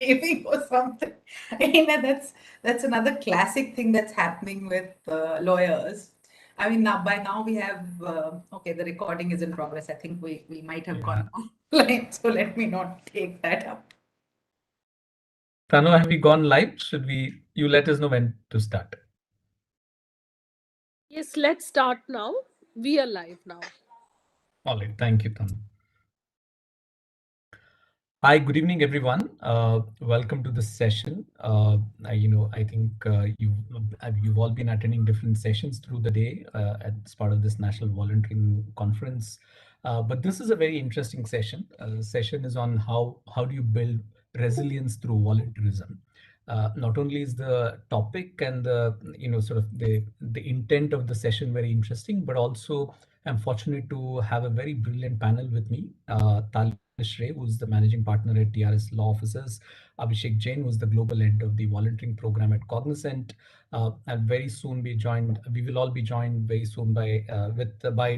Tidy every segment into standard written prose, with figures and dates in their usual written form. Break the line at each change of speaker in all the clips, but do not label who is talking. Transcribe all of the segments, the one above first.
craving or something. That's another classic thing that's happening with lawyers. I mean, by now we have okay. The recording is in progress. I think we might have
Yeah.
gone offline, so let me not take that up.
Tanu, have we gone live? Should we? You let us know when to start.
Yes, let's start now. We are live now.
All right. Thank you, Tanu. Hi, good evening, everyone. Welcome to this session. I think you've all been attending different sessions through the day as part of this National Volunteering Conference. But this is a very interesting session. The session is on how do you build resilience through volunteerism. Not only is the topic and the sort of the intent of the session very interesting, but also I'm fortunate to have a very brilliant panel with me. Talish Ray, who's the managing partner at TRS Law Offices, Abhishek Jain, who's the global head of the volunteering program at Cognizant, and very soon be joined. We will all be joined very soon by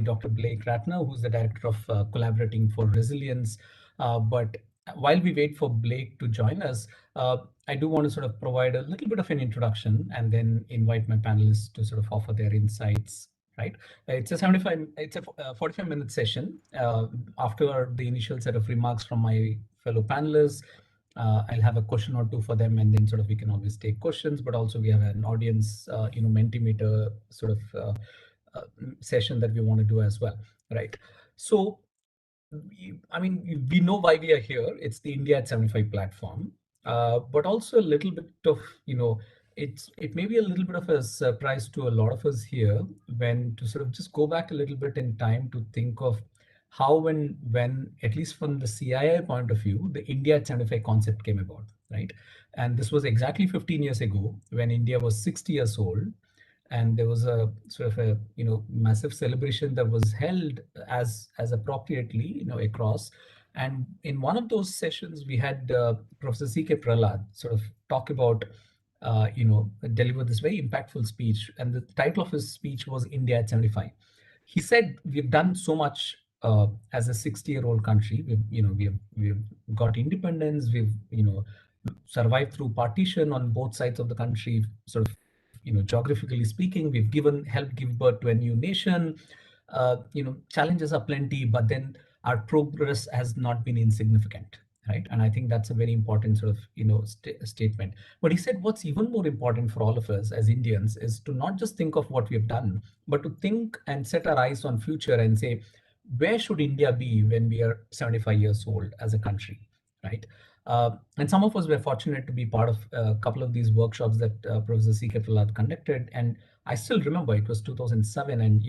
Dr. Blake Ratner, who's the director of Collaborating for Resilience. But while we wait for Blake to join us, I do want to sort of provide a little bit of an introduction and then invite my panelists to sort of offer their insights. Right. It's a 45-minute session. After the initial set of remarks from my fellow panelists, I'll have a question or two for them, and then sort of we can always take questions. But also we have an audience, Mentimeter sort of uh, session that we want to do as well. Right. So we know why we are here. It's the India at 75 platform, but also a little bit of, it may be a little bit of a surprise to a lot of us here when to sort of just go back a little bit in time to think of how and when, at least from the CII point of view, the India at 75 concept came about, right? And this was exactly 15 years ago when India was 60 years old, and there was a sort of a massive celebration that was held as appropriately across. And in one of those sessions we had Professor CK Prahlad sort of talk about deliver this very impactful speech, and the title of his speech was India at 75. He said we've done so much as a 60-year-old country. We've got independence. We've survived through partition on both sides of the country, sort of geographically speaking. We've helped give birth to a new nation. Challenges are plenty, but then our progress has not been insignificant, right? And I think that's a very important sort of statement. But he said what's even more important for all of us as Indians is to not just think of what we've done, but to think and set our eyes on future and say, where should India be when we are 75 years old as a country, right? And some of us were fortunate to be part of a couple of these workshops that Professor C.K. Prahlad conducted. And I still remember it was 2007. And,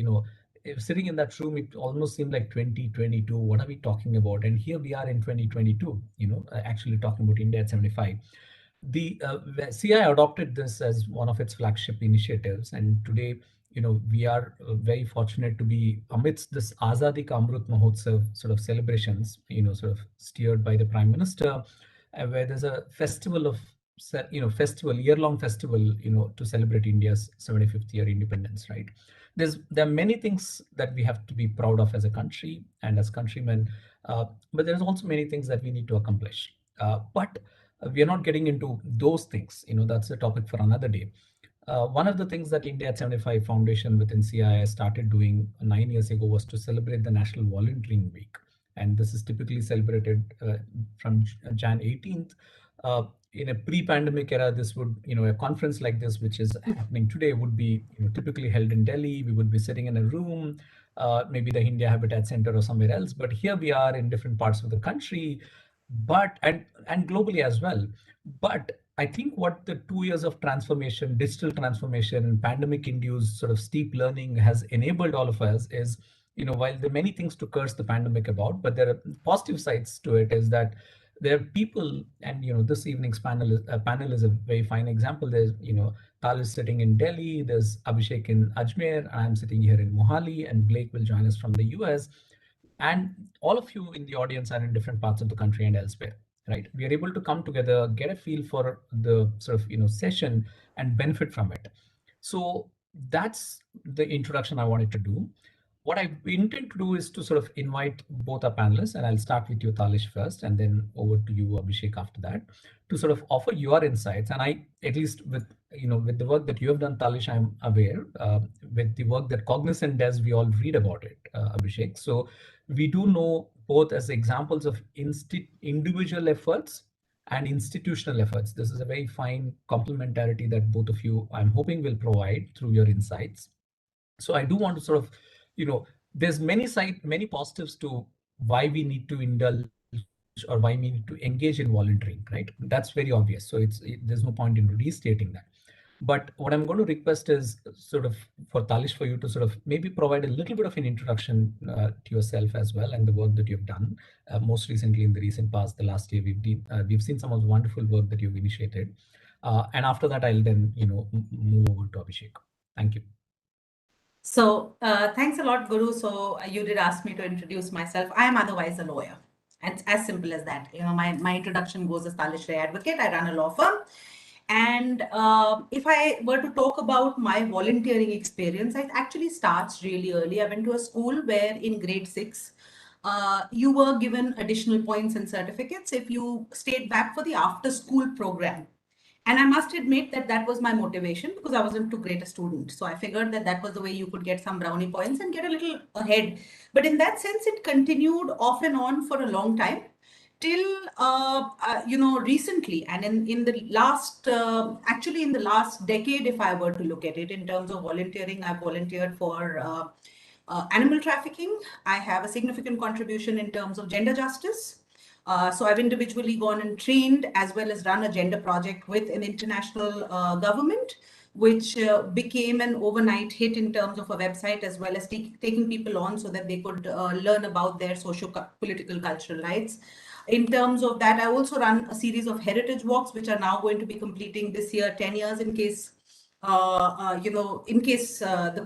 sitting in that room, it almost seemed like 2022. What are we talking about? And here we are in 2022, actually talking about India at 75. The CI adopted this as one of its flagship initiatives. And today, we are very fortunate to be amidst this Azadi Ka Amrut Mahotsav sort of celebrations, sort of steered by the Prime Minister, where there's a festival of, year-long festival, to celebrate India's 75th year independence, right? There are many things that we have to be proud of as a country and as countrymen, but there's also many things that we need to accomplish. But we are not getting into those things. That's a topic for another day. One of the things that India at 75 Foundation within CII started doing 9 years ago was to celebrate the National Volunteering Week. And this is typically celebrated from Jan 18th. In a pre-pandemic era, this would, a conference like this, which is happening today, would be typically held in Delhi. We would be sitting in a room, maybe the India Habitat Center or somewhere else. But here we are in different parts of the country, but and globally as well. But I think what the 2 years of transformation, digital transformation, pandemic induced sort of steep learning has enabled all of us is, while there are many things to curse the pandemic about, but there are positive sides to it, is that there are people, and this evening's panel is a very fine example. There's Tal is sitting in Delhi, there's Abhishek in Ajmer, I'm sitting here in Mohali, and Blake will join us from the US. And all of you in the audience are in different parts of the country and elsewhere, right? We are able to come together, get a feel for the sort of session and benefit from it. So that's the introduction I wanted to do. what I intend to do is to sort of invite both our panelists, and I'll start with you, Talish, first, and then over to you, Abhishek, after that, to sort of offer your insights. And I, at least with with the work that you have done, Talish, I'm aware with the work that Cognizant does, we all read about it, Abhishek. So we do know both as examples of individual efforts and institutional efforts. This is a very fine complementarity that both of you, I'm hoping, will provide through your insights. So I do want to sort of, there's many positives to why we need to indulge or why we need to engage in volunteering, right? That's very obvious. So there's no point in restating that. But what I'm going to request is sort of for Talish, for you to sort of maybe provide a little bit of an introduction to yourself as well and the work that you've done. Most recently, in the recent past, the last year, we've seen some of the wonderful work that you've initiated. And after that, I'll then move over to Abhishek. Thank you.
So thanks a lot, Guru. So you did ask me to introduce myself. I am otherwise a lawyer. And it's as simple as that. My introduction goes as Talish Ray Advocate. I run a law firm. And if I were to talk about my volunteering experience, it actually starts really early. I went to a school where in grade 6, you were given additional points and certificates if you stayed back for the after school program. And I must admit that that was my motivation because I wasn't too great a student. So I figured that that was the way you could get some brownie points and get a little ahead. But in that sense, it continued off and on for a long time till recently, and in the last actually in the last decade, if I were to look at it in terms of volunteering, I've volunteered for animal trafficking. I have a significant contribution in terms of gender justice. So I've individually gone and trained as well as run a gender project with an international government, which became an overnight hit in terms of a website as well as taking people on so that they could learn about their socio-political cultural rights. In terms of that, I also run a series of heritage walks, which are now going to be completing this year 10 years in case the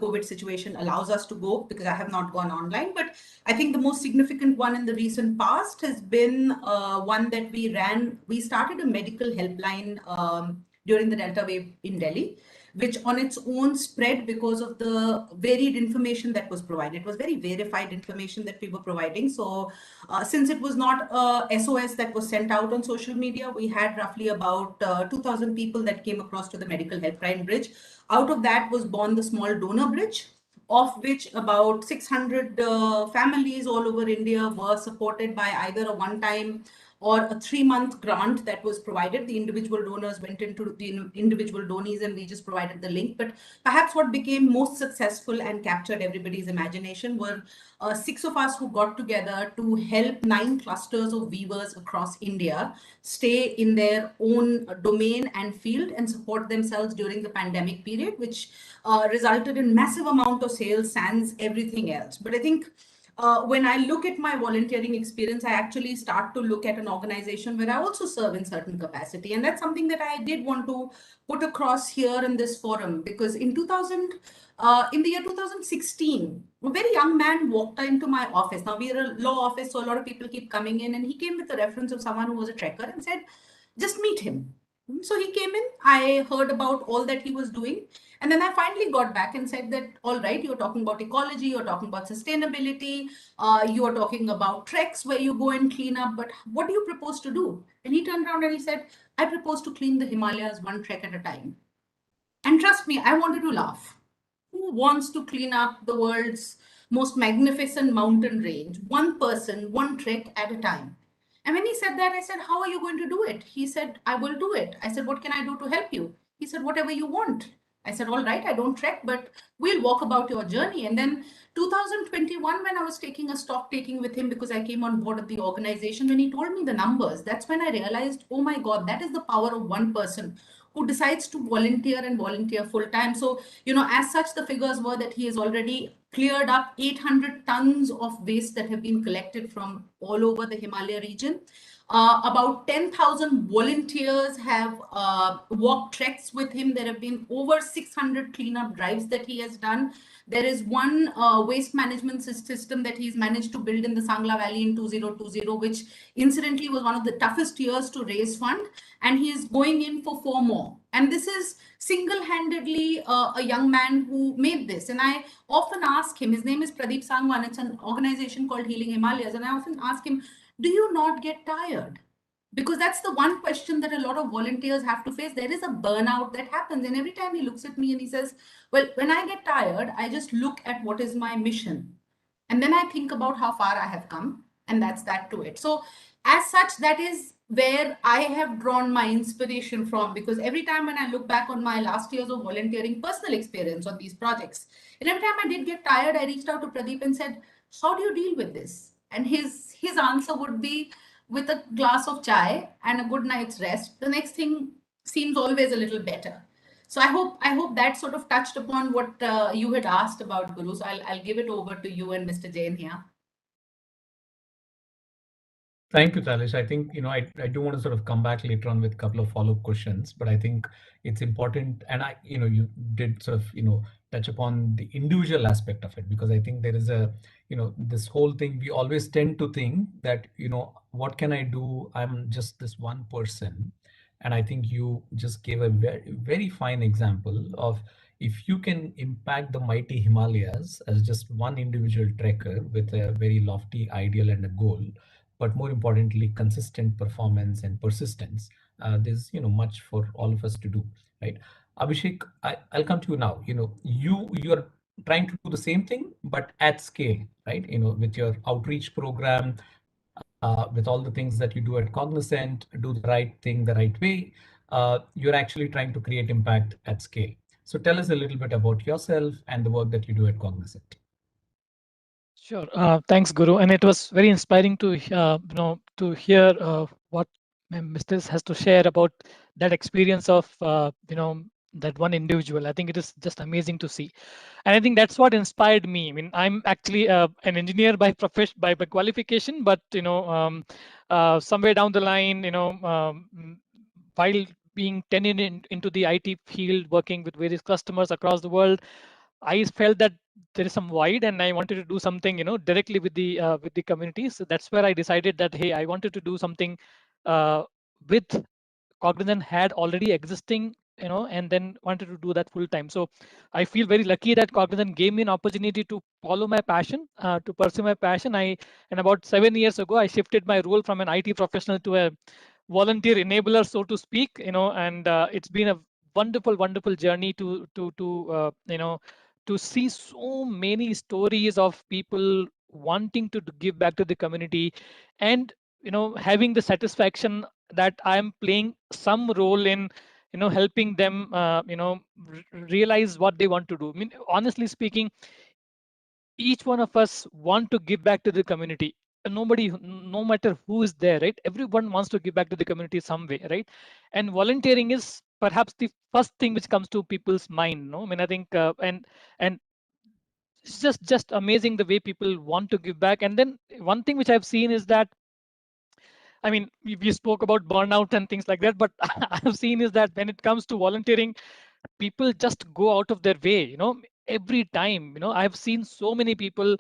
COVID situation allows us to go, because I have not gone online. But I think the most significant one in the recent past has been one that we ran. We started a medical helpline during the Delta wave in Delhi, which on its own spread because of the varied information that was provided. It was very verified information that we were providing. So since it was not a SOS that was sent out on social media, we had roughly about 2,000 people that came across to the medical helpline bridge. Out of that was born the small donor bridge, of which about 600 families all over India were supported by either a one-time or a 3-month grant that was provided. The individual donors went into the individual donees and we just provided the link. But perhaps what became most successful and captured everybody's imagination were 6 of us who got together to help 9 clusters of weavers across India stay in their own domain and field and support themselves during the pandemic period, which resulted in massive amount of sales, sans everything else. But I think when I look at my volunteering experience, I actually start to look at an organization where I also serve in certain capacity. And that's something that I did want to put across here in this forum, because in in the year 2016, a very young man walked into my office. Now we are a law office, so a lot of people keep coming in, and he came with the reference of someone who was a trekker and said, just meet him. So he came in, I heard about all that he was doing. And then I finally got back and said that, all right, you're talking about ecology, you're talking about sustainability, you are talking about treks where you go and clean up, but what do you propose to do? And he turned around and he said, I propose to clean the Himalayas one trek at a time. And trust me, I wanted to laugh. Who wants to clean up the world's most magnificent mountain range? One person, one trek at a time. And when he said that, I said, how are you going to do it? He said, I will do it. I said, what can I do to help you? He said, whatever you want. I said, all right, I don't trek, but we'll walk about your journey. And then 2021, when I was taking a stock taking with him, because I came on board of the organization, when he told me the numbers, that's when I realized, oh my God, that is the power of one person who decides to volunteer and volunteer full time. So, as such, the figures were that he has already cleared up 800 tons of waste that have been collected from all over the Himalaya region. About 10,000 volunteers have walked treks with him. There have been over 600 cleanup drives that he has done. There is one waste management system that he's managed to build in the Sangla Valley in 2020, which incidentally was one of the toughest years to raise fund. And he is going in for 4 more. And this is single-handedly a young man who made this. And I often ask him, his name is Pradeep Sangwan, it's an organization called Healing Himalayas. And I often ask him, do you not get tired? Because that's the one question that a lot of volunteers have to face. There is a burnout that happens. And every time he looks at me and he says, well, when I get tired, I just look at what is my mission. And then I think about how far I have come. And that's that to it. So, as such, that is where I have drawn my inspiration from. Because every time when I look back on my last years of volunteering personal experience on these projects, and every time I did get tired, I reached out to Pradeep and said, how do you deal with this? And his answer would be, with a glass of chai and a good night's rest, the next thing seems always a little better. So I hope that sort of touched upon what you had asked about, Guru. So I'll give it over to you and Mr. Jain here.
Thank you, Talish. I think, I do want to sort of come back later on with a couple of follow-up questions, but I think it's important, and you did sort of, touch upon the individual aspect of it, because I think there is this whole thing, we always tend to think that, what can I do? I'm just this one person. And I think you just gave a very, very fine example of, if you can impact the mighty Himalayas as just one individual trekker with a very lofty ideal and a goal, but more importantly, consistent performance and persistence. There's much for all of us to do, right? Abhishek, I'll come to you now. You're trying to do the same thing, but at scale, right? With your outreach program, with all the things that you do at Cognizant, do the right thing the right way. You're actually trying to create impact at scale. So tell us a little bit about yourself and the work that you do at Cognizant.
Sure. Thanks, Guru. And it was very inspiring to to hear what Mr. has to share about that experience of that one individual. I think it is just amazing to see, and I think that's what inspired me. I mean, I'm actually an engineer by profession, by qualification, but somewhere down the line, while being tenured into the IT field, working with various customers across the world, I felt that there is some void, and I wanted to do something, directly with the communities. So that's where I decided that, hey, I wanted to do something with Cognizant had already existing, and then wanted to do that full time. So I feel very lucky that Cognizant gave me an opportunity to follow my passion, to pursue my passion. And about 7 years ago, I shifted my role from an IT professional to a volunteer enabler, so to speak, and it's been a wonderful, wonderful journey to see so many stories of people wanting to give back to the community, and having the satisfaction that I'm playing some role in helping them realize what they want to do. I mean, honestly speaking, each one of us want to give back to the community. Nobody, no matter who is there, right? Everyone wants to give back to the community some way, right? And volunteering is perhaps the first thing which comes to people's mind. No, I mean, I think and it's just amazing the way people want to give back. And then one thing which I've seen is that, I mean, we spoke about burnout and things like that, but I've seen is that when it comes to volunteering, people just go out of their way, every time. I've seen so many people,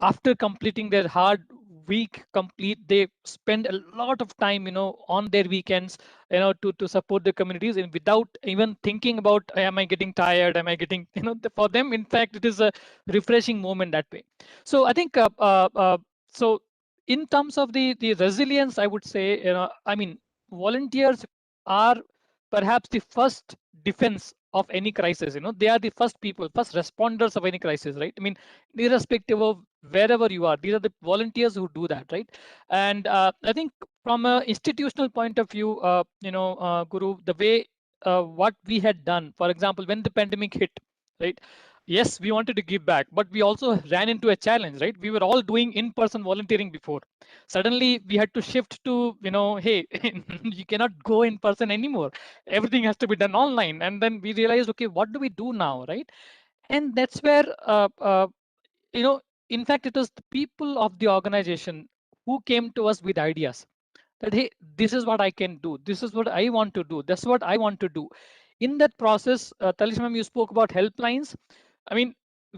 after completing their hard week complete, they spend a lot of time on their weekends to support the communities, and without even thinking about, am I getting tired, am I getting for them, in fact, it is a refreshing moment that way. So I think so in terms of the resilience, I would say, I mean, volunteers are perhaps the first defense of any crisis. They are the first people, first responders of any crisis, right? I mean, irrespective of wherever you are, these are the volunteers who do that, right? And I think from an institutional point of view, Guru, the way what we had done, for example, when the pandemic hit, right? Yes, we wanted to give back, but we also ran into a challenge, right? We were all doing in-person volunteering before. Suddenly we had to shift to, hey, you cannot go in person anymore. Everything has to be done online. And then we realized, okay, what do we do now, right? And that's where in fact, it was the people of the organization who came to us with ideas. that, hey, this is what I can do. This is what I want to do. That's what I want to do. In that process, Talisha ma'am, you spoke about helplines. I mean,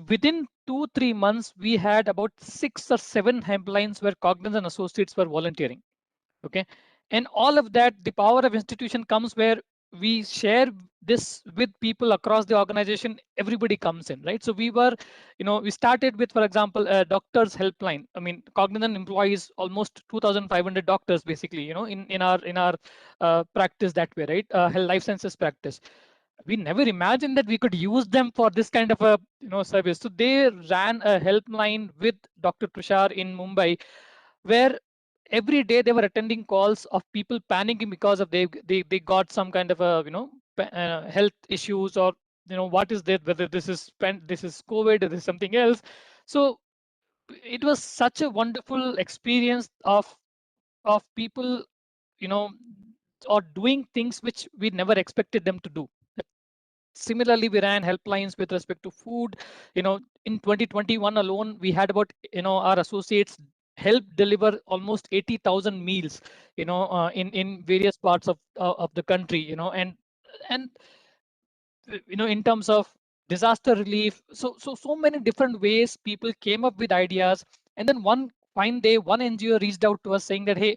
within 2-3 months, we had about 6 or 7 helplines where Cognizant associates were volunteering. Okay, and all of that, the power of institution comes where we share this with people across the organization. Everybody comes in, right? So we were, we started with, for example, a doctors helpline. I mean, Cognizant employs almost 2,500 doctors basically, in our practice that way, right? Health life sciences practice. We never imagined that we could use them for this kind of a service. So they ran a helpline with Dr. Tushar in Mumbai, where every day they were attending calls of people panicking because of they got some kind of a health issues, or what is that, whether this is COVID or this is something else. So it was such a wonderful experience of people, you know or doing things which we never expected them to do. Similarly, we ran helplines with respect to food. In 2021 alone, we had about, our associates help deliver almost 80,000 meals, in various parts of the country, and in terms of disaster relief. So many different ways people came up with ideas. And then one fine day, one NGO reached out to us saying that, hey,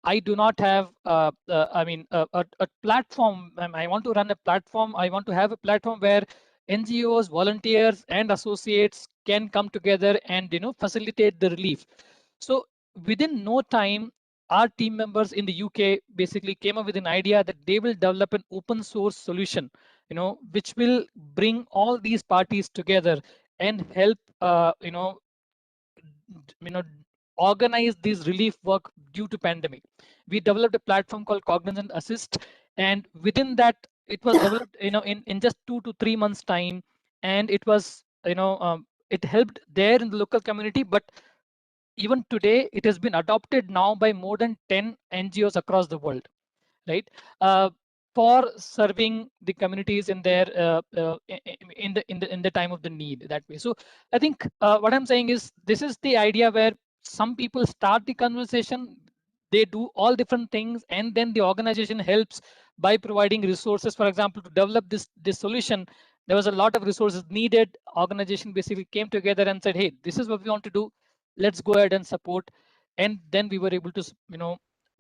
I do not have a platform. I want to run a platform. I want to have a platform where NGOs, volunteers, and associates can come together and facilitate the relief. So within no time, our team members in the UK basically came up with an idea that they will develop an open source solution, which will bring all these parties together and help, you know, organize this relief work due to pandemic. We developed a platform called Cognizant Assist, and within that, it was developed, in just 2 to 3 months time, and it was, it helped there in the local community, but even today, it has been adopted now by more than 10 NGOs across the world, right? For serving the communities in their in the time of the need that way. So I think what I'm saying is, this is the idea where some people start the conversation, they do all different things, and then the organization helps by providing resources. For example, to develop this solution, there was a lot of resources needed. Organization basically came together and said, hey, this is what we want to do, let's go ahead and support. And then we were able to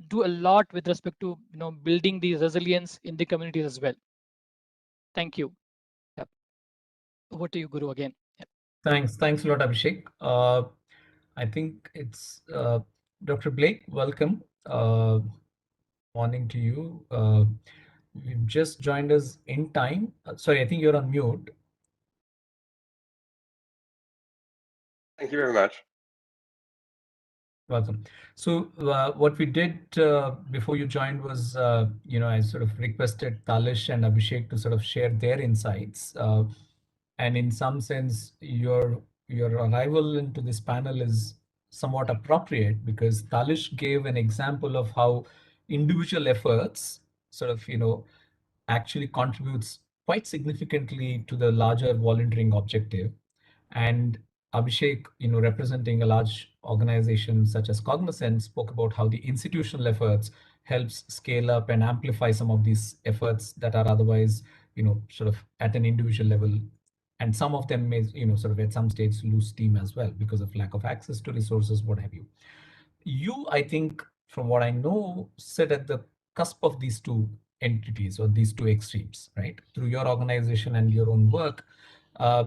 do a lot with respect to building the resilience in the communities as well. Thank you. Yep. Over to you, Guru, again. Yep.
Thanks a lot, Abhishek. I think it's Dr. Blake. Welcome. Morning to you. You've just joined us in time. Sorry, I think you're on mute.
Thank you very much.
Welcome. So what we did before you joined was, I sort of requested Talish and Abhishek to sort of share their insights. And in some sense, your arrival into this panel is somewhat appropriate, because Talish gave an example of how individual efforts sort of, actually contributes quite significantly to the larger volunteering objective. And Abhishek, representing a large organization such as Cognizant, spoke about how the institutional efforts helps scale up and amplify some of these efforts that are otherwise, sort of at an individual level. And some of them may, sort of at some stage lose steam as well because of lack of access to resources, what have you. You, I think, from what I know, sit at the cusp of these two entities or these two extremes, right? Through your organization and your own work. Uh,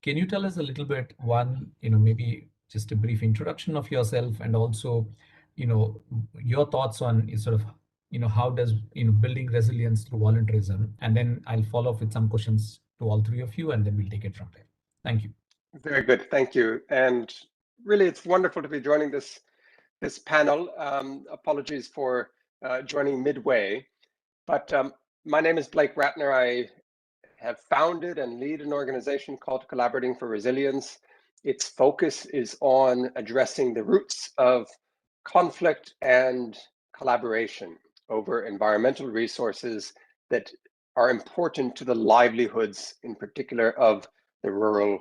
can you tell us a little bit, one, maybe just a brief introduction of yourself, and also, your thoughts on sort of, how does, building resilience through volunteerism? And then I'll follow up with some questions to all three of you, and then we'll take it from there. Thank you.
Very good, thank you. And really, it's wonderful to be joining this panel. Apologies for joining midway, but my name is Blake Ratner. I have founded and lead an organization called Collaborating for Resilience. Its focus is on addressing the roots of conflict and collaboration over environmental resources that are important to the livelihoods, in particular, of the rural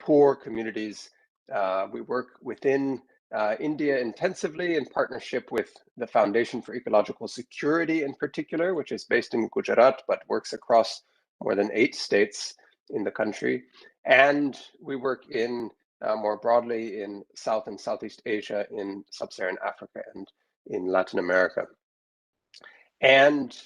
poor communities. We work within India intensively in partnership with the Foundation for Ecological Security in particular, which is based in Gujarat, but works across more than 8 states in the country. And we work in more broadly in South and Southeast Asia, in Sub-Saharan Africa, and in Latin America. And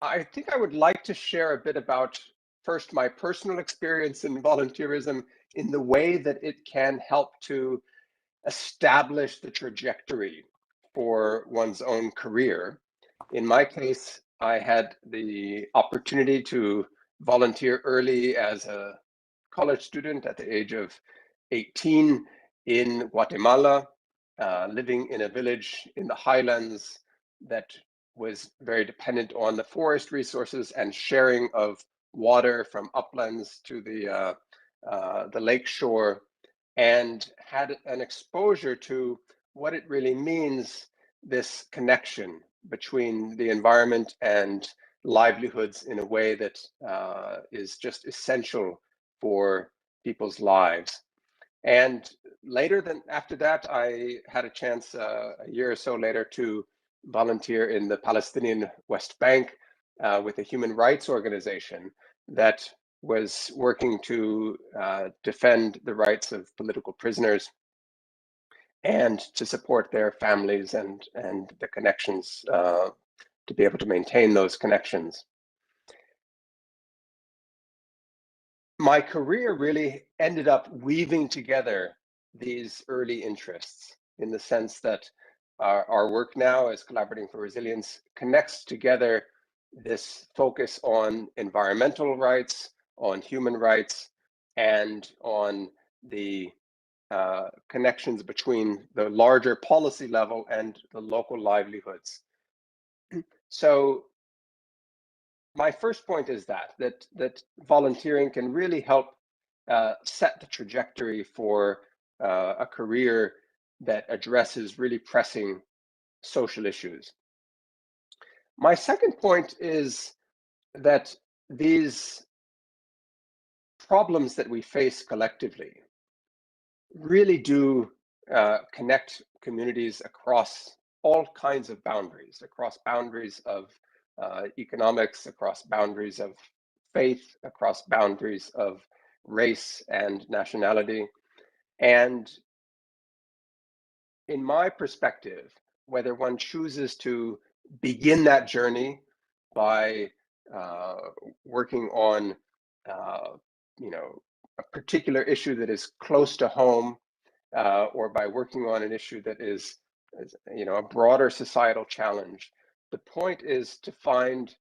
I think I would like to share a bit about first my personal experience in volunteerism in the way that it can help to establish the trajectory for one's own career. In my case, I had the opportunity to volunteer early as a college student at the age of 18 in Guatemala, living in a village in the highlands that was very dependent on the forest resources and sharing of water from uplands to the lake shore, and had an exposure to what it really means, this connection between the environment and livelihoods in a way that is just essential for people's lives. And after that, I had a chance a year or so later to volunteer in the Palestinian West Bank with a human rights organization that was working to defend the rights of political prisoners and to support their families and the connections, to be able to maintain those connections. My career really ended up weaving together these early interests in the sense that our work now as Collaborating for Resilience connects together this focus on environmental rights, on human rights, and on the connections between the larger policy level and the local livelihoods. So my first point is that volunteering can really help set the trajectory for a career that addresses really pressing social issues. My second point is that these problems that we face collectively really do connect communities across all kinds of boundaries, across boundaries of economics, across boundaries of faith, across boundaries of race and nationality. And in my perspective, whether one chooses to begin that journey by working on a particular issue that is close to home, or by working on an issue that is a broader societal challenge, the point is to find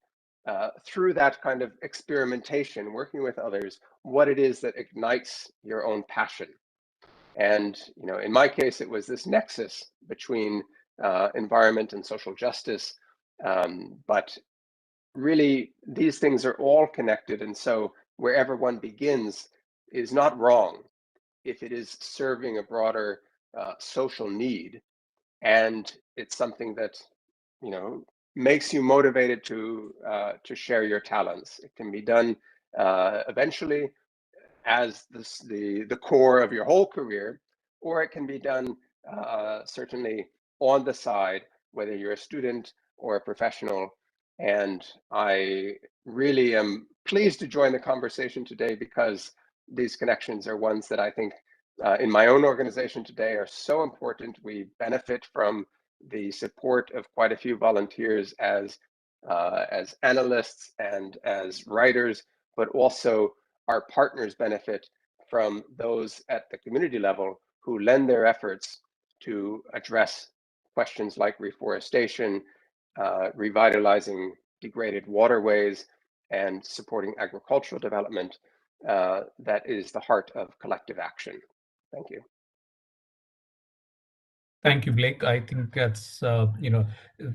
through that kind of experimentation, working with others, what it is that ignites your own passion. And in my case, it was this nexus between environment and social justice, but really these things are all connected, and so wherever one begins is not wrong if it is serving a broader social need, and it's something that makes you motivated to share your talents. It can be done eventually as the core of your whole career, or it can be done certainly on the side, whether you're a student or a professional. And I really am pleased to join the conversation today because these connections are ones that I think in my own organization today are so important. We benefit from the support of quite a few volunteers as analysts and as writers, but also our partners benefit from those at the community level who lend their efforts to address questions like reforestation, revitalizing degraded waterways, and supporting agricultural development. That is the heart of collective action. Thank you.
Thank you, Blake. I think that's,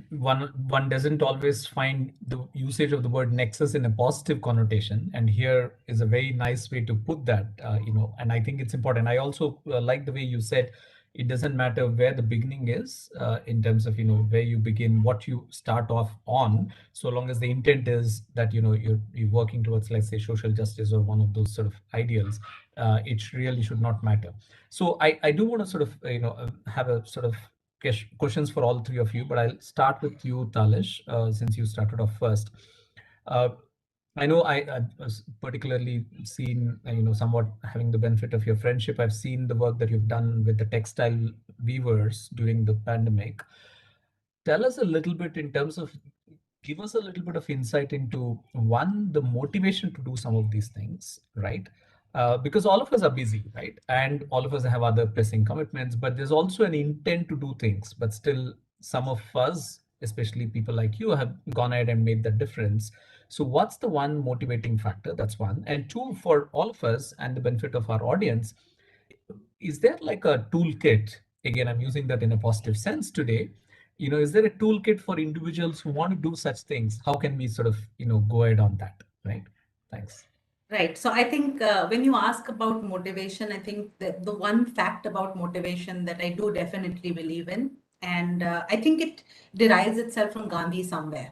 one doesn't always find the usage of the word nexus in a positive connotation. And here is a very nice way to put that, and I think it's important. I also like the way you said It doesn't matter where the beginning is in terms of where you begin, what you start off on, so long as the intent is that you're working towards, let's say, social justice or one of those sort of ideals. It really should not matter. So I do want to sort of have a sort of questions for all three of you, but I'll start with you, Talish, since you started off first. uh, I know I've particularly seen, somewhat having the benefit of your friendship. I've seen the work that you've done with the textile weavers during the pandemic. Tell us a little bit in terms of, give us a little bit of insight into one, the motivation to do some of these things, right? Because all of us are busy, right? And all of us have other pressing commitments, but there's also an intent to do things. But still, some of us, especially people like you, have gone ahead and made that difference. So, what's the one motivating factor? That's one. And two, for all of us and the benefit of our audience, is there like a toolkit? Again, I'm using that in a positive sense today. Is there a toolkit for individuals who want to do such things? How can we sort of, go ahead on that, right? Thanks.
Right. So I think when you ask about motivation, I think that the one fact about motivation that I do definitely believe in, and I think it derives itself from Gandhi somewhere.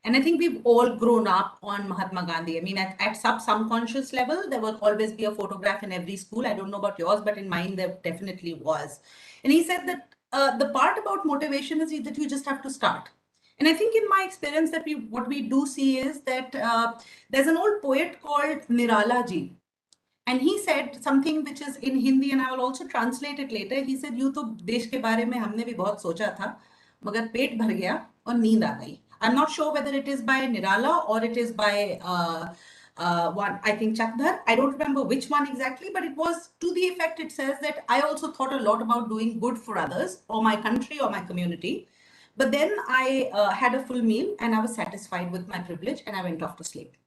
And I think we've all grown up on Mahatma Gandhi. I mean, at some subconscious level, there will always be a photograph in every school. I don't know about yours, but in mine, there definitely was. And he said that the part about motivation is that you just have to start. And I think in my experience that what we do see is that there's an old poet called Nirala Ji. And he said something which is in Hindi, and I will also translate it later. He said, "यूं तो देश के बारे में हमने भी बहुत सोचा था, मगर पेट भर गया और नींद आ गई." I'm not sure whether it is by Nirala or it is by one, I think Chakdhar. I don't remember which one exactly, but it was to the effect, it says that I also thought a lot about doing good for others or my country or my community. But then I had a full meal and I was satisfied with my privilege and I went off to sleep.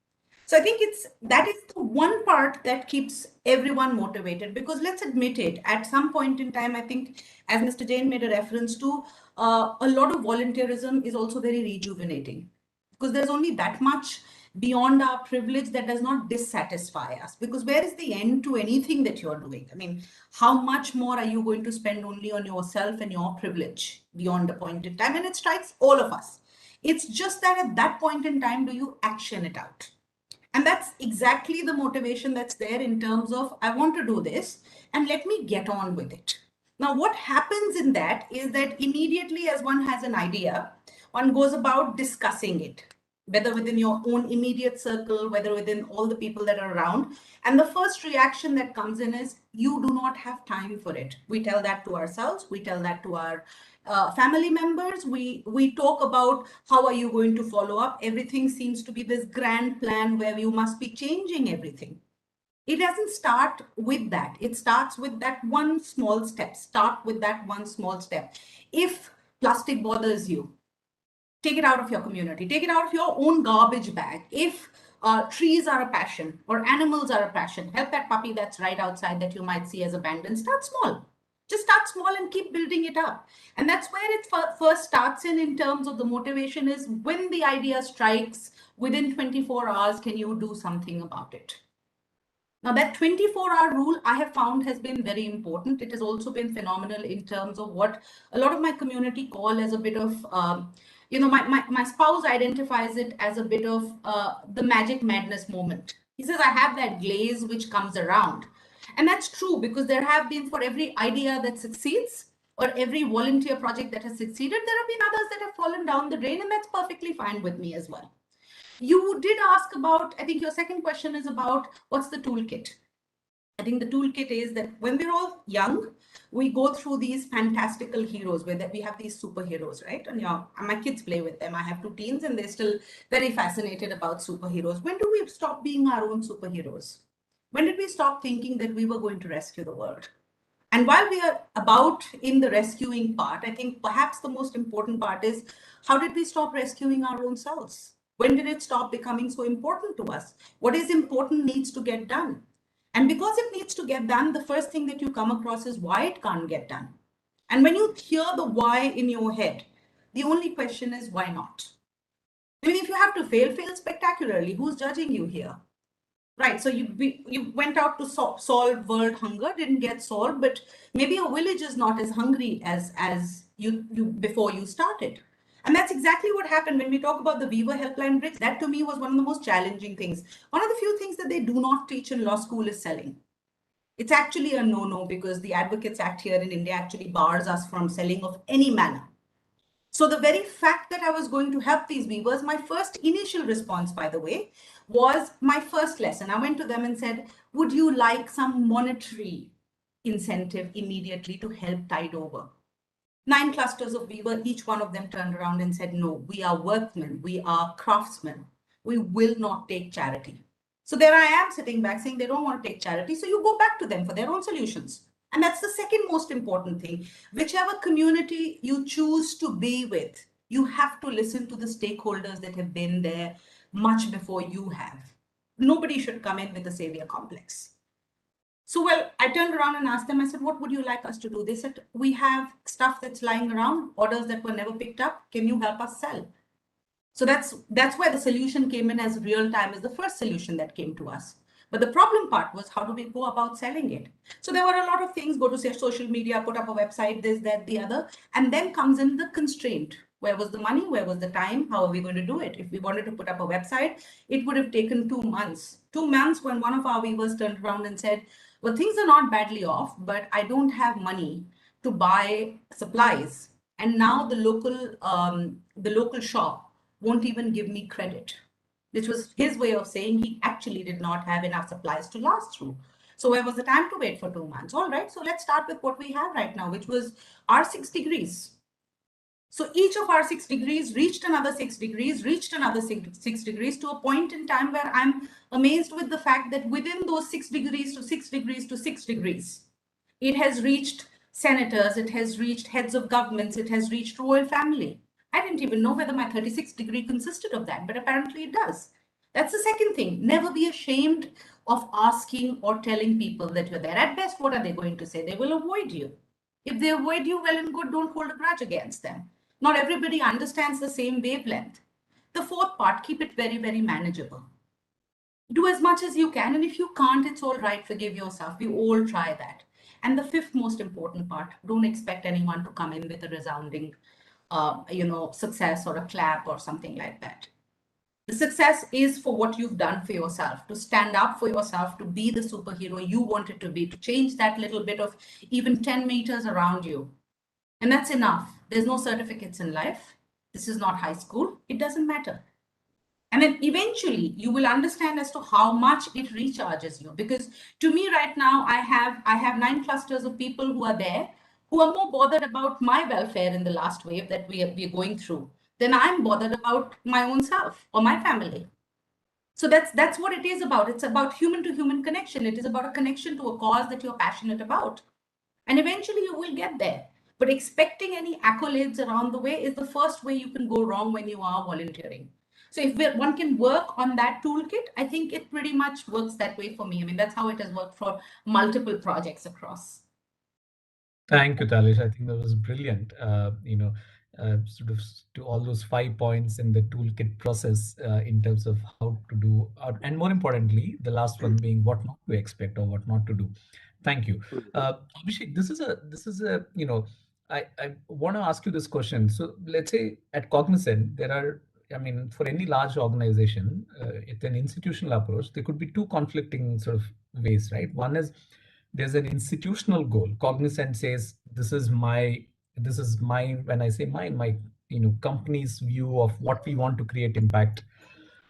So I think that is the one part that keeps everyone motivated, because let's admit it, at some point in time, I think, as Mr. Jain made a reference to, a lot of volunteerism is also very rejuvenating, because there's only that much beyond our privilege that does not dissatisfy us. Because where is the end to anything that you're doing? I mean, how much more are you going to spend only on yourself and your privilege beyond a point in time? And it strikes all of us. It's just that at that point in time, do you action it out? And that's exactly the motivation that's there in terms of, I want to do this and let me get on with it. Now, what happens in that is that immediately as one has an idea, one goes about discussing it, whether within your own immediate circle, whether within all the people that are around. And the first reaction that comes in is, you do not have time for it. We tell that to ourselves. We tell that to our family members. We talk about how are you going to follow up. Everything seems to be this grand plan where you must be changing everything. It doesn't start with that. It starts with that one small step. Start with that one small step. If plastic bothers you, take it out of your community. Take it out of your own garbage bag. If trees are a passion or animals are a passion, help that puppy that's right outside that you might see as abandoned. Start small. Just start small and keep building it up. And that's where it first starts in terms of the motivation is when the idea strikes, within 24 hours, can you do something about it? Now, that 24-hour rule I have found has been very important. It has also been phenomenal in terms of what a lot of my community call as a bit of, my spouse identifies it as a bit of the magic madness moment. He says, I have that glaze which comes around. And that's true, because there have been, for every idea that succeeds or every volunteer project that has succeeded, there have been others that have fallen down the drain, and that's perfectly fine with me as well. You did ask about, I think your second question is about what's the toolkit. I think the toolkit is that when we're all young, we go through these fantastical heroes where we have these superheroes, right? And my kids play with them. I have two teens and they're still very fascinated about superheroes. When do we stop being our own superheroes? When did we stop thinking that we were going to rescue the world? And while we are about in the rescuing part, I think perhaps the most important part is, how did we stop rescuing our own selves? When did it stop becoming so important to us? What is important needs to get done. And because it needs to get done, the first thing that you come across is why it can't get done. And when you hear the why in your head, the only question is, why not? I mean, if you have to fail, fail spectacularly. Who's judging you here? Right. So you went out to solve world hunger, didn't get solved, but maybe your village is not as hungry as you before you started. And that's exactly what happened when we talk about the Weaver Helpline Bridge. That to me was one of the most challenging things. One of the few things that they do not teach in law school is selling. It's actually a no-no because the Advocates Act here in India actually bars us from selling of any manner. So the very fact that I was going to help these weavers, my first initial response, by the way, was my first lesson. I went to them and said, would you like some monetary incentive immediately to help tide over? 9 clusters of weaver, each one of them turned around and said, no, we are workmen, we are craftsmen. We will not take charity. So there I am sitting back saying they don't want to take charity. So you go back to them for their own solutions. And that's the second most important thing. Whichever community you choose to be with, you have to listen to the stakeholders that have been there much before you have. Nobody should come in with a savior complex. So, well, I turned around and asked them, I said, what would you like us to do? They said, we have stuff that's lying around, orders that were never picked up. Can you help us sell? So that's where the solution came in as real time as the first solution that came to us. But the problem part was how do we go about selling it? So there were a lot of things, go to say social media, put up a website, this, that, the other, and then comes in the constraint. Where was the money? Where was the time? How are we going to do it? If we wanted to put up a website, it would have taken 2 months. 2 months when one of our weavers turned around and said, well, things are not badly off, but I don't have money to buy supplies. And now the local shop won't even give me credit, which was his way of saying he actually did not have enough supplies to last through. So where was the time to wait for 2 months? All right, so let's start with what we have right now, which was our 6 degrees. So each of our 6 degrees reached another 6 degrees, reached another 6 degrees to a point in time where I'm amazed with the fact that within those 6 degrees to 6 degrees to 6 degrees, it has reached senators, it has reached heads of governments, it has reached royal family. I didn't even know whether my 36 degree consisted of that, but apparently it does. That's the second thing. Never be ashamed of asking or telling people that you're there. At best, what are they going to say? They will avoid you. If they avoid you, well and good, don't hold a grudge against them. Not everybody understands the same wavelength. The fourth part, keep it very, very manageable. Do as much as you can, and if you can't, it's all right. Forgive yourself. We all try that. And the fifth most important part, don't expect anyone to come in with a resounding, success or a clap or something like that. The success is for what you've done for yourself, to stand up for yourself, to be the superhero you wanted to be, to change that little bit of even 10 meters around you. And that's enough. There's no certificates in life. This is not high school. It doesn't matter. And then eventually you will understand as to how much it recharges you. Because to me right now, I have 9 clusters of people who are there, who are more bothered about my welfare in the last wave that we're going through than I'm bothered about my own self or my family. So that's what it is about. It's about human to human connection. It is about a connection to a cause that you're passionate about. And eventually you will get there. But expecting any accolades around the way is the first way you can go wrong when you are volunteering. So if one can work on that toolkit, I think it pretty much works that way for me. I mean, that's how it has worked for multiple projects across.
Thank you, Talish. I think that was brilliant. Sort of to all those 5 points in the toolkit process in terms of how to do, and more importantly, the last one being what not to expect or what not to do. Thank you, Abhishek. This is a I want to ask you this question. So let's say at Cognizant there are. I mean, for any large organization, it's an institutional approach. There could be two conflicting sort of ways, right? One is there's an institutional goal. Cognizant says this is my when I say mine, my company's view of what we want to create impact.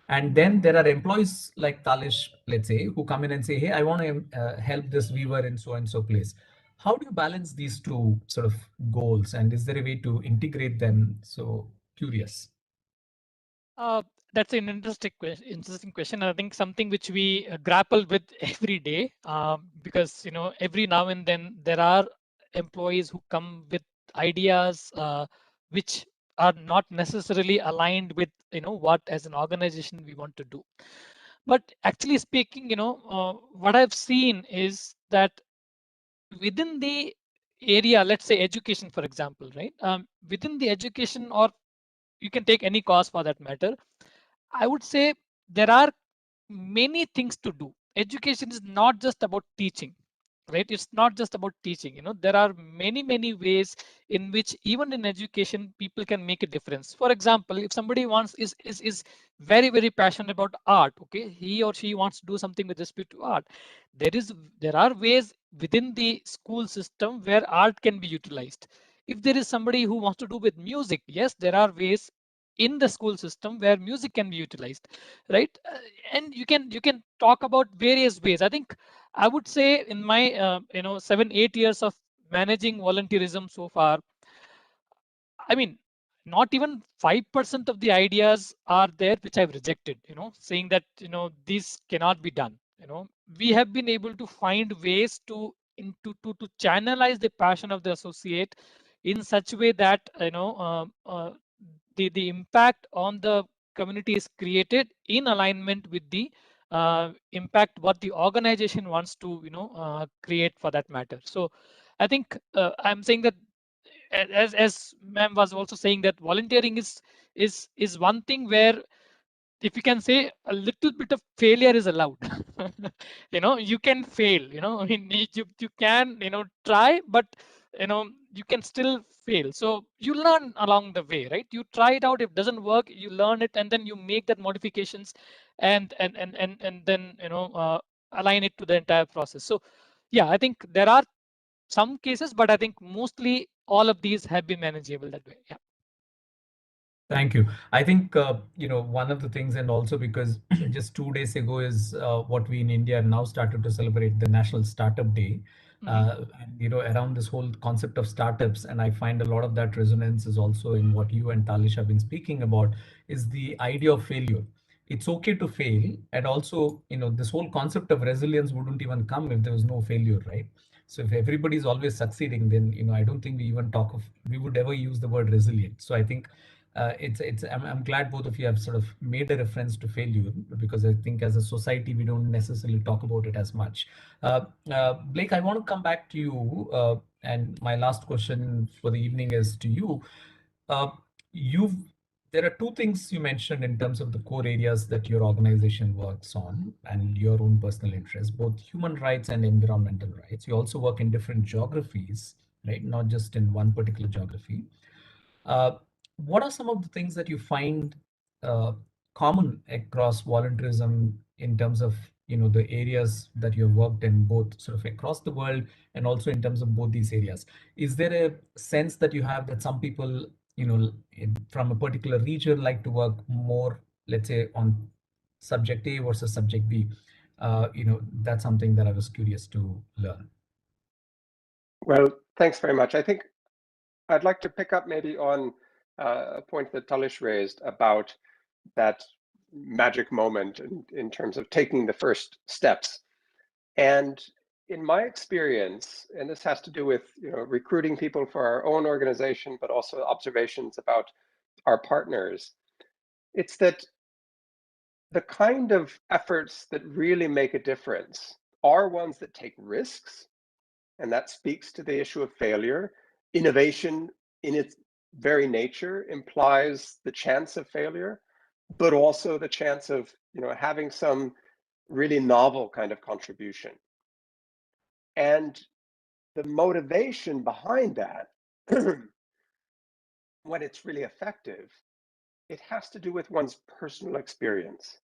And then there are employees like Talish, let's say, who come in and say, hey, I want to help this weaver in so and so place. How do you balance these two sort of goals, and is there a way to integrate them? So curious.
That's an interesting question. I think something which we grapple with every day, because every now and then there are employees who come with ideas which are not necessarily aligned with what as an organization we want to do. But actually speaking, what I've seen is that within the area, let's say education, for example, right? Within the education, or you can take any cause for that matter, I would say there are many things to do. Education is not just about teaching, right? It's not just about teaching. There are many ways in which even in education people can make a difference. For example, if somebody is very passionate about art, okay, he or she wants to do something with respect to art, there are ways within the school system where art can be utilized. If there is somebody who wants to do with music, yes, there are ways in the school system where music can be utilized, right? And you can talk about various ways. I think I would say in my 7-8 years of managing volunteerism so far, I mean, not even 5% of the ideas are there which I've rejected, saying that, this cannot be done. We have been able to find ways to channelize the passion of the associate in such a way that, the impact on the community is created in alignment with the impact what the organization wants to, create for that matter. So I think I'm saying that as ma'am was also saying that volunteering is one thing where, if you can say, a little bit of failure is allowed. You can fail. I mean, you can try, but you can still fail. So you learn along the way, right? You try it out. If it doesn't work, you learn it, and then you make that modifications, and then align it to the entire process. So yeah, I think there are some cases, but I think mostly all of these have been manageable that way. Yeah.
Thank you. I think, one of the things, and also because just 2 days ago is what we in India have now started to celebrate the National Startup Day. And, around this whole concept of startups, and I find a lot of that resonance is also in what you and Talish have been speaking about, is the idea of failure. It's okay to fail. And also, this whole concept of resilience wouldn't even come if there was no failure, right? So if everybody's always succeeding, then, I don't think we would ever use the word resilient. So I think I'm glad both of you have sort of made a reference to failure, because I think as a society we don't necessarily talk about it as much. Blake, I want to come back to you, and my last question for the evening is to you. uh, you've There are two things you mentioned in terms of the core areas that your organization works on and your own personal interests, both human rights and environmental rights. You also work in different geographies, right? Not just in one particular geography. uh, what are some of the things that you find uh, common across volunteerism in terms of the areas that you've worked in, both sort of across the world and also in terms of both these areas? Is there a sense that you have that some people from a particular region like to work more, let's say, on subject A versus subject B? That's something that I was curious to learn.
Well, thanks very much. I think I'd like to pick up maybe on a point that Talish raised about that magic moment in terms of taking the first steps. And in my experience, and this has to do with recruiting people for our own organization, but also observations about our partners, it's that the kind of efforts that really make a difference are ones that take risks, and that speaks to the issue of failure. Innovation in its very nature implies the chance of failure, but also the chance of having some really novel kind of contribution. And the motivation behind that, when it's really effective, it has to do with one's personal experience.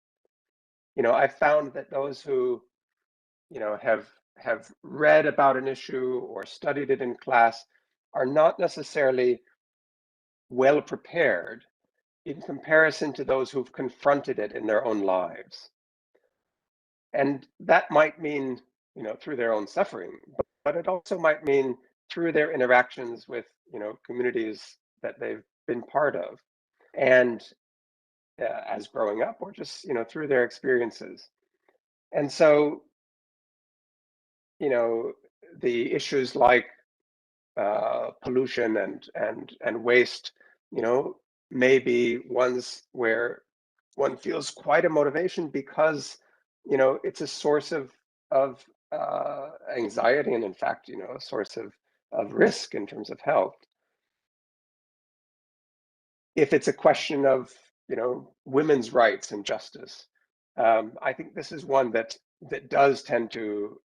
I found that those who have read about an issue or studied it in class are not necessarily well prepared in comparison to those who've confronted it in their own lives. And that might mean, through their own suffering, but it also might mean through their interactions with, communities that they've been part of, and as growing up, or just, through their experiences. And so, the issues like pollution and waste, may be ones where one feels quite a motivation because it's a source of anxiety, and in fact a source of risk in terms of health. If it's a question of women's rights and justice, I think this is one that does tend to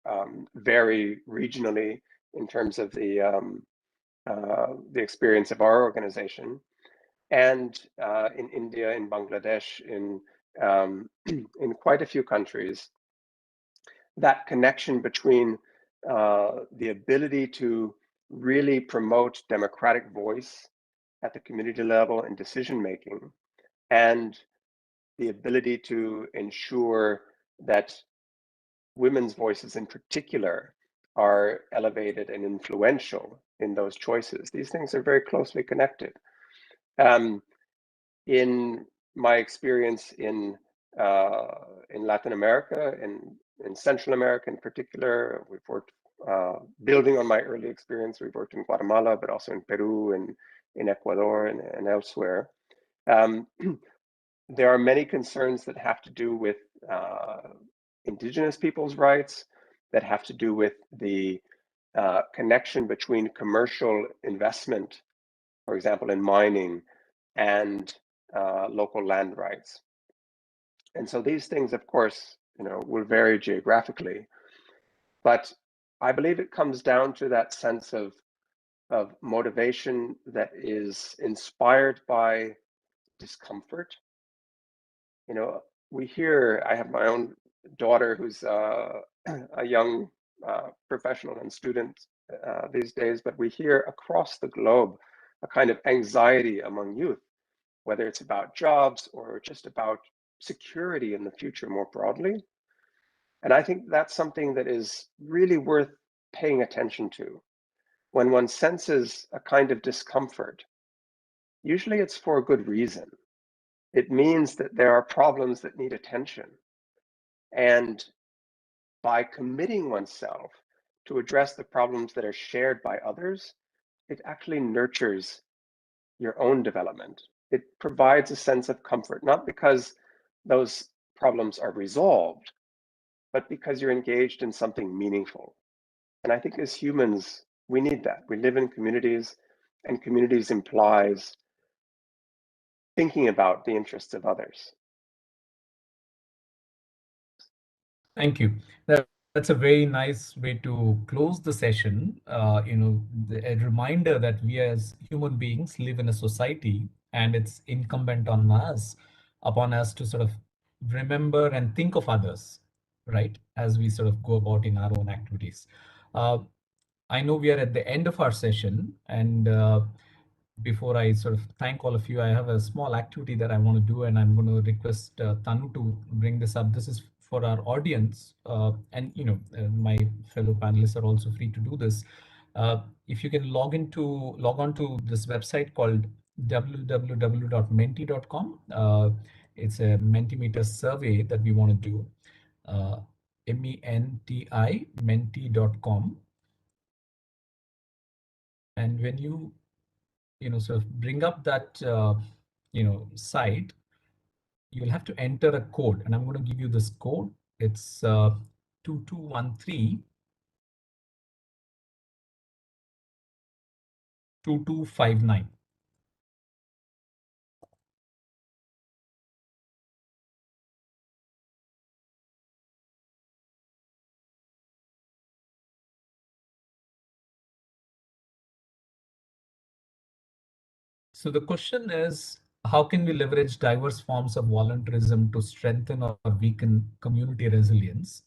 vary regionally in terms of the experience of our organization, and in India, in Bangladesh, in quite a few countries, that connection between the ability to really promote democratic voice at the community level and decision making, and the ability to ensure that women's voices in particular are elevated and influential in those choices. These things are very closely connected. In my experience in Latin America, in Central America in particular, we've worked, building on my early experience, we've worked in Guatemala, but also in Peru and in Ecuador and elsewhere. There are many concerns that have to do with indigenous people's rights, that have to do with the connection between commercial investment, for example, in mining, and local land rights. And so these things, of course, will vary geographically, but I believe it comes down to that sense of motivation that is inspired by discomfort. We hear, I have my own daughter who's a young professional and student these days, but we hear across the globe a kind of anxiety among youth, whether it's about jobs or just about security in the future more broadly. And I think that's something that is really worth paying attention to. When one senses a kind of discomfort, usually it's for a good reason. It means that there are problems that need attention. And by committing oneself to address the problems that are shared by others, it actually nurtures your own development. It provides a sense of comfort, not because those problems are resolved, but because you're engaged in something meaningful. And I think as humans, we need that. We live in communities, and communities implies thinking about the interests of others.
Thank you. That's a very nice way to close the session. A reminder that we as human beings live in a society, and it's incumbent upon us to sort of remember and think of others, right, as we sort of go about in our own activities. I know we are at the end of our session, and before I sort of thank all of you, I have a small activity that I want to do, and I'm going to request Tanu to bring this up. This is for our audience, and my fellow panelists are also free to do this. If you can log on to this website called www.menti.com. It's a Mentimeter survey that we want to do. MENTI, menti.com. And when you sort of bring up that site, you'll have to enter a code, and I'm going to give you this code. It's 2213 2259. So the question is, how can we leverage diverse forms of volunteerism to strengthen or weaken community resilience?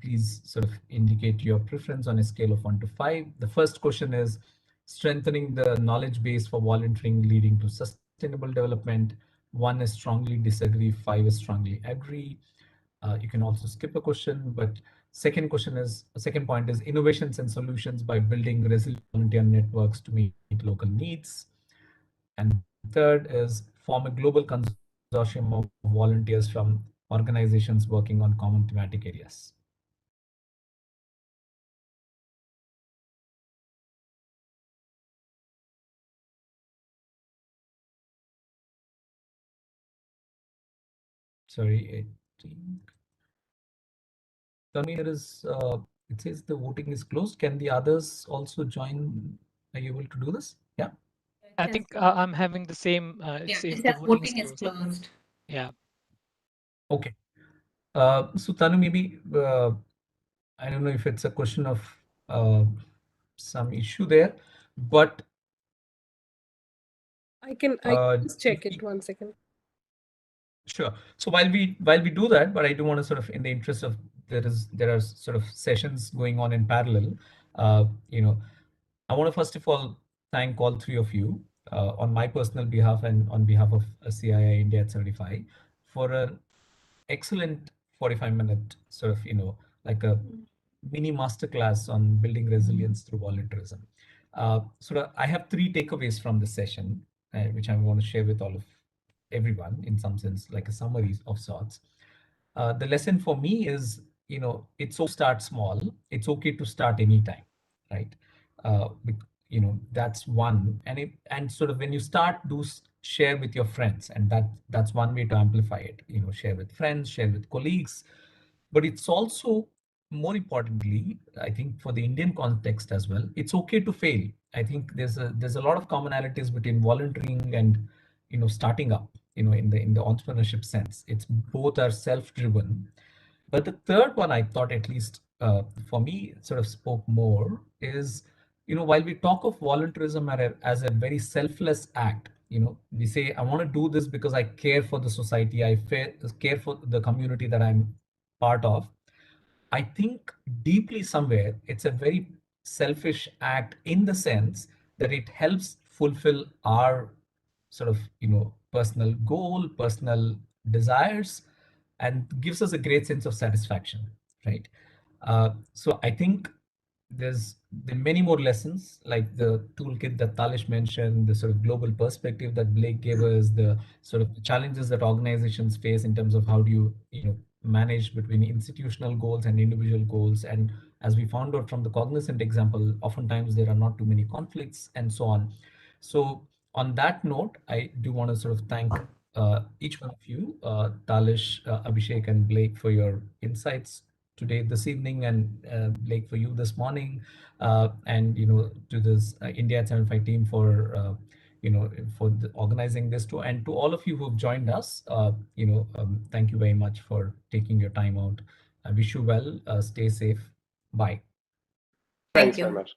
Please sort of indicate your preference on a scale of 1 to 5. The first question is strengthening the knowledge base for volunteering leading to sustainable development. 1 is strongly disagree, 5 is strongly agree. You can also skip a question, but second point is innovations and solutions by building resilient volunteer networks to meet local needs. And third is form a global consortium of volunteers from organizations working on common thematic areas. Sorry, Tanvi, it says the voting is closed. Can the others also join? Are you able to do this? Yeah.
I think I'm having the same. It
Yeah,
says
it
the
says
voting is
voting is
closed.
closed.
Yeah.
Okay. So Tanu, maybe I don't know if it's a question of uh, some issue there, but
I can just check it 1 second.
sure. So while we do that, but I do want to sort of, in the interest of there are sort of sessions going on in parallel. You know, I want to first of all thank all three of you on my personal behalf and on behalf of CII India at 75 for an excellent 45-minute sort of, like a mini masterclass on building resilience through volunteerism. I have three takeaways from this session, which I want to share with all of everyone in some sense, like a summary of sorts. The lesson for me is, it's okay to start small. It's okay to start anytime, right? That's one. And sort of when you start, share with your friends, and that's one way to amplify it. Share with friends, share with colleagues, but it's also more importantly, I think for the Indian context as well, it's okay to fail. I think there's a lot of commonalities between volunteering and starting up, in the entrepreneurship sense. It's both are self-driven. But the third one, I thought, at least for me, sort of spoke more is, while we talk of volunteerism as a very selfless act, we say, I want to do this because I care for the society, care for the community that I'm part of. I think deeply somewhere it's a very selfish act in the sense that it helps fulfill our sort of, personal goal, personal desires, and gives us a great sense of satisfaction, right? So I think there are many more lessons, like the toolkit that Talish mentioned, the sort of global perspective that Blake gave us, the sort of challenges that organizations face in terms of how do you manage between institutional goals and individual goals. And as we found out from the Cognizant example, oftentimes there are not too many conflicts and so on. So on that note, I do want to sort of thank each one of you, Talish, Abhishek, and Blake, for your insights today, this evening, and Blake, for you this morning, and to this India at 75 team for organizing this too, and to all of you who've joined us. Thank you very much for taking your time out. I wish you well. Stay safe. Bye.
Thanks
you.
very much.